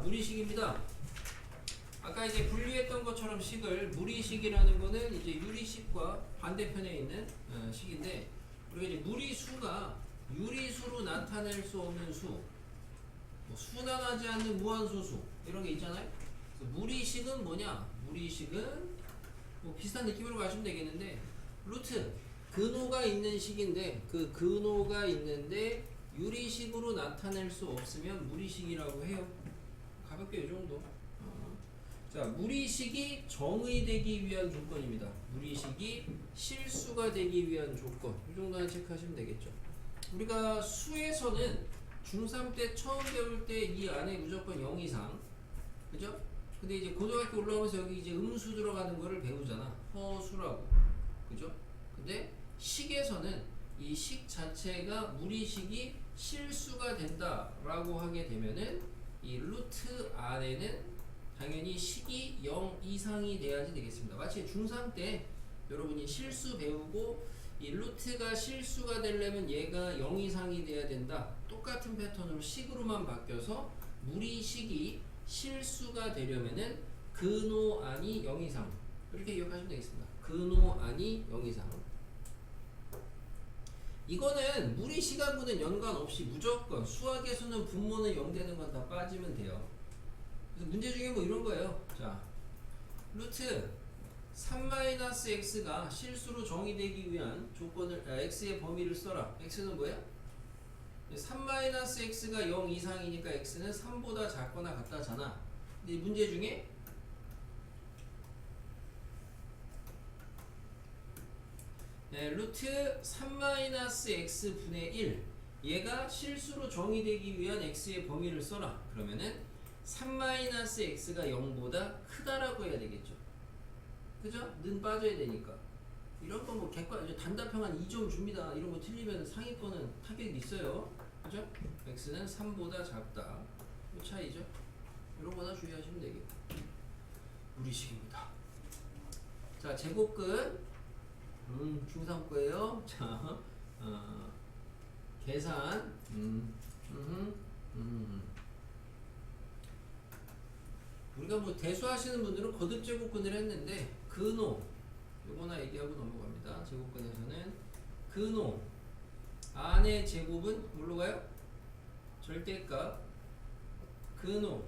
무리식입니다. 아까 이제 분리했던 것처럼 식을 무리식이라는 거는 이제 유리식과 반대편에 있는 식인데, 우리가 이제 무리수가 유리수로 나타낼 수 없는 수, 뭐 순환하지 않는 무한소수 이런 게 있잖아요. 그래서 무리식은 뭐냐? 무리식은 뭐 비슷한 느낌으로 가시면 되겠는데, 루트 근호가 있는 식인데, 그 근호가 있는데 유리식으로 나타낼 수 없으면 무리식이라고 해요. 가볍게 이 정도. 자, 무리식이 정의되기 위한 조건입니다. 무리식이 실수가 되기 위한 조건. 이 정도만 체크하시면 되겠죠. 우리가 수에서는 중3 때 처음 배울 때 이 안에 무조건 0 이상. 그죠? 근데 이제 고등학교 올라오면서 여기 이제 음수 들어가는 거를 배우잖아. 허수라고. 그죠? 근데 식에서는 이 식 자체가 무리식이 실수가 된다라고 하게 되면은 이 루트 안에는 당연히 식이 0 이상이 돼야지 되겠습니다. 마치 중3 때 여러분이 실수 배우고 이 루트가 실수가 되려면 얘가 0 이상이 돼야 된다. 똑같은 패턴으로 식으로만 바뀌어서 무리식이 실수가 되려면은 근호안이 0 이상. 이렇게 기억하시면 되겠습니다. 근호안이 0 이상. 이거는 무리 시간분은 연관 없이 무조건 수학에서는 분모는 0 되는 건 다 빠지면 돼요. 그래서 문제 중에 뭐 이런 거예요. 자, 루트 3-x가 실수로 정의되기 위한 조건을 x의 범위를 써라. x는 뭐야? 3-x가 0 이상이니까 x는 3보다 작거나 같다잖아. 근데 문제 중에 루트 3-x분의 1 얘가 실수로 정의되기 위한 x의 범위를 써라. 그러면은 3-x가 0보다 크다라고 해야 되겠죠. 그죠? 는 빠져야 되니까. 이런 거 뭐 객관 단답형 한 2점 줍니다. 이런 거 틀리면 상위권은 타격이 있어요. 그죠? x는 3보다 작다. 이 차이죠. 이런 거나 주의하시면 되겠고. 무리식입니다. 자, 제곱 끝. 중3 거예요. 자, 계산. 우리가 뭐 대수하시는 분들은 거듭 제곱근을 했는데 근호 요거나 얘기하고 넘어갑니다. 제곱근에서는 근호 안의 제곱은 뭘로 가요? 절대값. 근호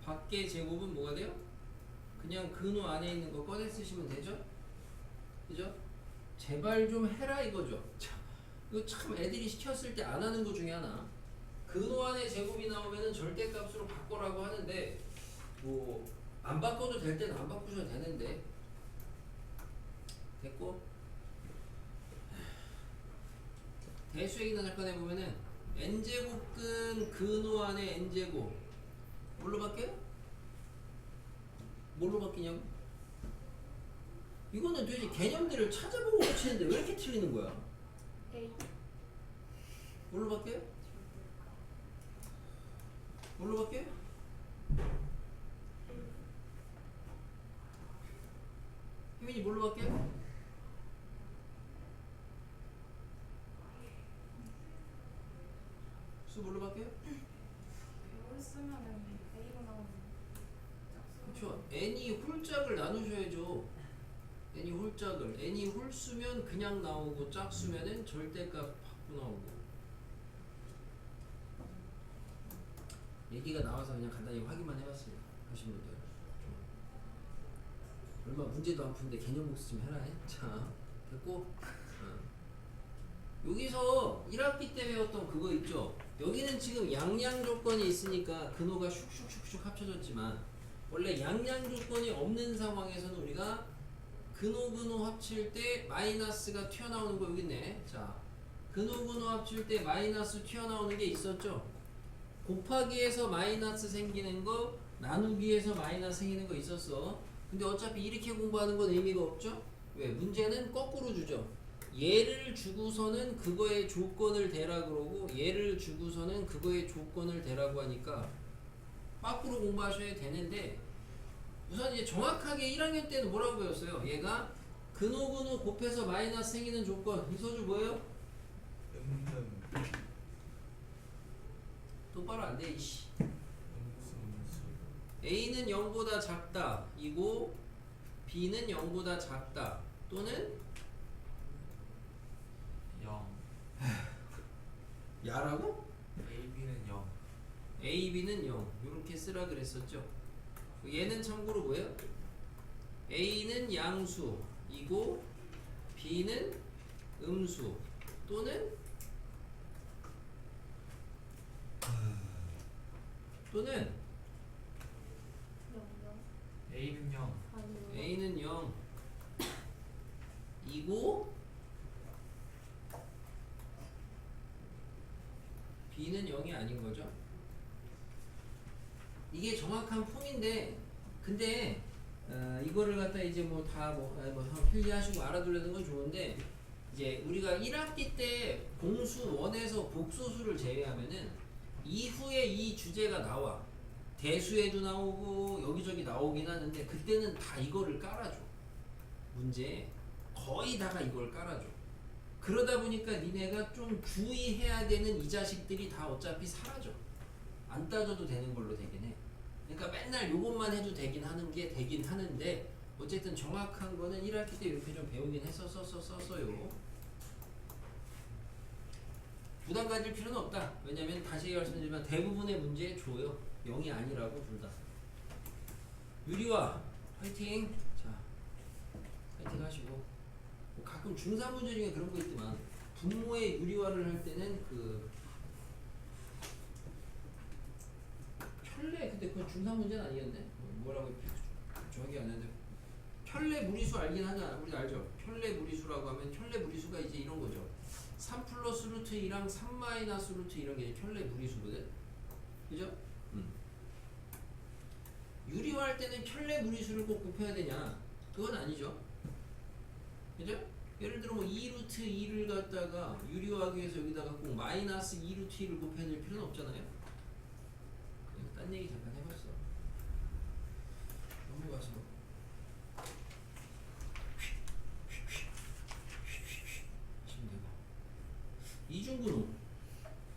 밖의 제곱은 뭐가 돼요? 그냥 근호 안에 있는 거 꺼내 쓰시면 되죠? 그죠? 제발 좀 해라 이거죠. 자, 이거 참 애들이 시켰을 때 안 하는 거 중에 하나. 근호 안의 제곱이 나오면은 절대값으로 바꿔라고 하는데 뭐 안 바꿔도 될 때는 안 바꾸셔도 되는데 됐고, 대수의 기나 잠깐 해보면은 n제곱근 근호 안의 n제곱 뭘로 바뀌어요? 뭘로 바뀌냐고? 이거는 도대체 개념들을 찾아보고 고치는데 왜 이렇게 틀리는 거야? A. 뭘로 바뀌어요? 뭘로 바뀌어요? 혜민이 뭘로 바뀌어요? 수 뭘로 바뀌어요? 이걸 쓰면은 A로 나오는. 그쵸. n이 홀짝을 나누셔야죠. n이 홀짝을. n이 홀수면 그냥 나오고 짝수면은 절대값 바꾸 나오고. 얘기가 나와서 그냥 간단히 확인만 해봤습니다. 하신 분들. 얼마 문제도 안 푸는데 개념 복습 좀 해라. 자, 됐고. 여기서 1학기 때 배웠던 그거 있죠? 여기는 지금 양양 조건이 있으니까 근호가 슉슉슉슉 합쳐졌지만 원래 양양 조건이 없는 상황에서는 우리가 근호 합칠 때 마이너스가 튀어나오는 거 여기 있네. 자, 근호 합칠 때 마이너스 튀어나오는 게 있었죠? 곱하기에서 마이너스 생기는 거, 나누기에서 마이너스 생기는 거 있었어. 근데 어차피 이렇게 공부하는 건 의미가 없죠? 왜? 문제는 거꾸로 주죠. 얘를 주고서는 그거의 조건을 대라 그러고 얘를 주고서는 그거의 조건을 대라고 하니까 거꾸로 공부하셔야 되는데, 우선 이제 정확하게 1학년 때는 뭐라고 배웠어요? 얘가 근호 곱해서 마이너스 생기는 조건. 이 소주 뭐예요? 똑바로 안 돼, 이씨. A는 0보다 작다 이고 B는 0보다 작다 또는 0. 야라고? AB는 0. A, B는 0 이렇게 쓰라 그랬었죠. 얘는 참고로 뭐예요? A는 양수이고 B는 음수 또는 A는 0. A는 0 이고 B는 0이 아닌 거죠. 이게 정확한 폼인데 근데 이거를 갖다 이제 뭐 다 필기하시고 알아두려는 건 좋은데 이제 우리가 1학기 때 공수 1에서 복소수를 제외하면은 이후에 이 주제가 나와. 대수에도 나오고 여기저기 나오긴 하는데 그때는 다 이거를 깔아줘. 문제 거의 다가 이걸 깔아줘. 그러다 보니까 니네가 좀 주의해야 되는 이 자식들이 다 어차피 사라져. 안 따져도 되는 걸로 되긴 해. 그러니까 맨날 요것만 해도 되긴 하는 게 되긴 하는데 어쨌든 정확한 거는 1학기 때 이렇게 좀 배우긴 했었어요. 부담 가질 필요는 없다. 왜냐면 다시 말씀드리면 대부분의 문제에 줘요. 0이 아니라고 둘 다. 유리화 화이팅. 자 화이팅 하시고 뭐 가끔 중3 문제 중에 그런 거 있지만 분모의 유리화를 할 때는 그 편례 근데 그건 중3 문제는 아니었네. 뭐라고 정확히 안 했는데 편례 무리수 알긴 하잖아. 우리 알죠? 편례 무리수라고 하면 편례 무리수가 이제 이런 거죠. 3 플러스 루트 2랑 3 마이너스 루트 이런 게 편례 무리수거든. 그죠? 유리화할 때는 편례 무리수를 꼭 곱해야 되냐? 그건 아니죠. 그죠? 예를 들어 뭐 2 루트 2를 갖다가 유리화하기 위해서 여기다가 꼭 마이너스 2 루트 2를 곱해야 될 필요는 없잖아요. 그냥 딴 얘기 잠깐 해봤어. 넘어가서 이중분호.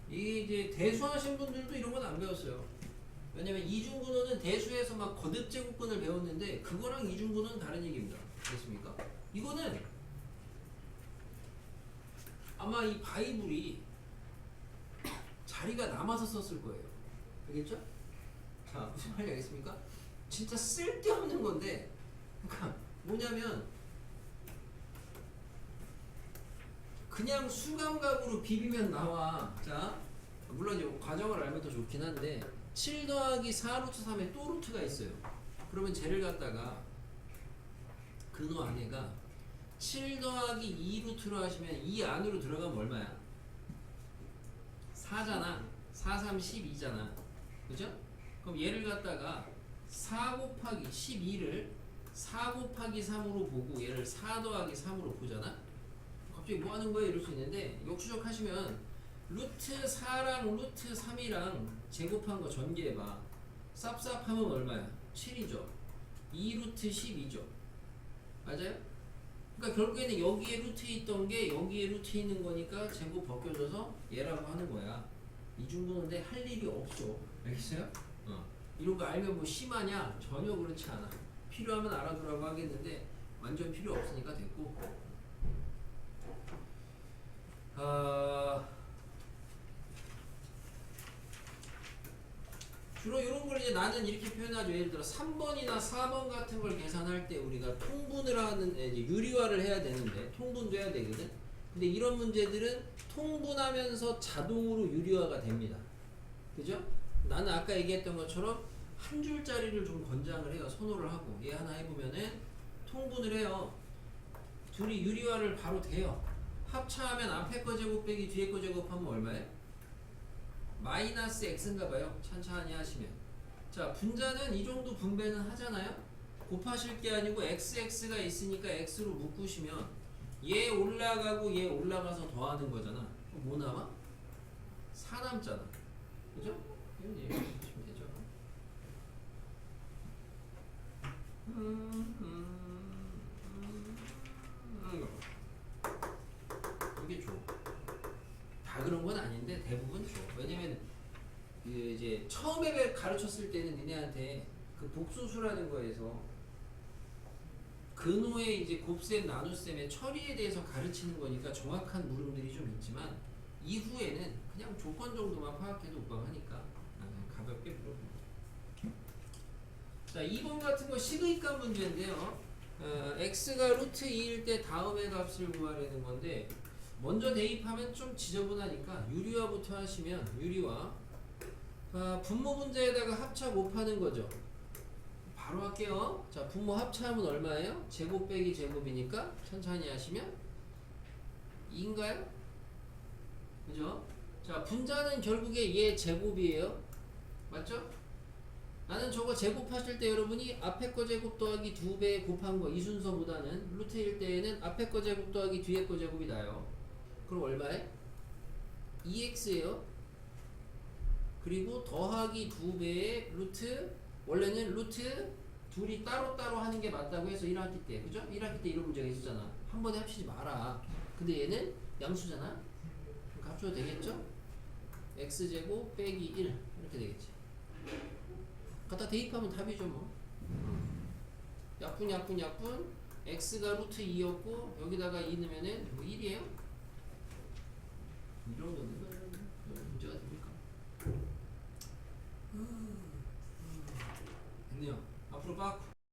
이게 이제 대수하신 분들도 이런 건 안 배웠어요. 왜냐면 이중분호는 대수에서 막 거듭제곱근을 배웠는데 그거랑 이중분호는 다른 얘기입니다. 됐습니까? 이거는 아마 이 바이블이 자리가 남아서 썼을 거예요. 알겠죠? 자, 무슨 말인지 알겠습니까? 진짜 쓸데없는 건데 그러니까 뭐냐면 그냥 수감각으로 비비면 나와. 자, 물론 이제 과정을 알면 더 좋긴 한데 7 더하기 4 루트 3에 또 루트가 있어요. 그러면 쟤를 갖다가 근호 안에가 7 더하기 2 루트로 하시면 이 안으로 들어가면 얼마야? 4잖아. 4, 3, 12잖아. 그죠? 그럼 얘를 갖다가 4 곱하기 12를 4 곱하기 3으로 보고 얘를 4 더하기 3으로 보잖아? 갑자기 뭐 하는 거야? 이럴 수 있는데 역추적 하시면 루트 4랑 루트 3이랑 제곱한 거 전개해봐. 쌉쌉하면 얼마야? 7이죠. 2 루트 12죠. 맞아요? 그러니까 결국에는 여기에 루트 있던 게 여기에 루트 있는 거니까 제곱 벗겨져서 얘라고 하는 거야. 이중분호인데 할 일이 없어. 알겠어요? 이런 거 알면 뭐 심하냐? 전혀 그렇지 않아. 필요하면 알아두라고 하겠는데 완전 필요 없으니까 됐고. 주로 이런 걸 이제 나는 이렇게 표현하죠. 예를 들어 3번이나 4번 같은 걸 계산할 때 우리가 통분을 하는 이제 유리화를 해야 되는데 통분도 해야 되거든. 근데 이런 문제들은 통분하면서 자동으로 유리화가 됩니다. 그죠? 나는 아까 얘기했던 것처럼 한 줄짜리를 좀 권장을 해요. 선호를 하고 얘 하나 해보면은 통분을 해요. 둘이 유리화를 바로 돼요. 합차하면 앞에 거 제곱 빼기 뒤에 거 제곱하면 얼마예요? 마이너스 x인가 봐요. 천천히 하시면. 자, 분자는 이 정도 분배는 하잖아요. 곱하실 게 아니고 xx가 있으니까 x로 묶으시면 얘 올라가고 얘 올라가서 더하는 거잖아. 그럼 뭐 남아? 4 남잖아. 그죠? 이런 얘기 하시면 되죠. 이게 줘. 다 그런 건 아닌데 대부분 줘. 왜냐면 그 이제 처음에 가르쳤을 때는 니네한테 그 그 복소수라는 거에서 근호의 이제 곱셈 나눗셈의 처리에 대해서 가르치는 거니까 정확한 물음들이 좀 있지만 이후에는 그냥 조건 정도만 파악해도 우방하니까 가볍게 물어봅니다. 자, 2번 같은 거 식의값 문제인데요. x가 루트 2일 때 다음의 값을 구하려는 건데 먼저 대입하면 좀 지저분하니까 유리화부터 하시면 유리화 분모 분자에다가 합차 곱하는 거죠. 바로 할게요. 자, 분모 합차하면 얼마예요? 제곱 빼기 제곱이니까 천천히 하시면 2인가요? 그죠? 자, 분자는 결국에 얘 제곱이에요. 맞죠? 나는 저거 제곱하실 때 여러분이 앞에 거 제곱 더하기 2배 곱한 거 이 순서보다는 루트일 때에는 앞에 거 제곱 더하기 뒤에 거 제곱이 나요. 그럼 얼마에? 2x예요. 그리고 더하기 2배의 루트, 원래는 루트 둘이 따로따로 하는 게 맞다고 해서 1학기 때, 그죠? 1학기 때 이런 문제가 있었잖아. 한 번에 합치지 마라. 근데 얘는 양수잖아. 합쳐도 되겠죠? x제곱 빼기 1 이렇게 되겠지. 갖다 대입하면 답이죠 뭐. 약분 x가 루트 2였고 여기다가 2 넣으면은 뭐 1이에요? 이런 거는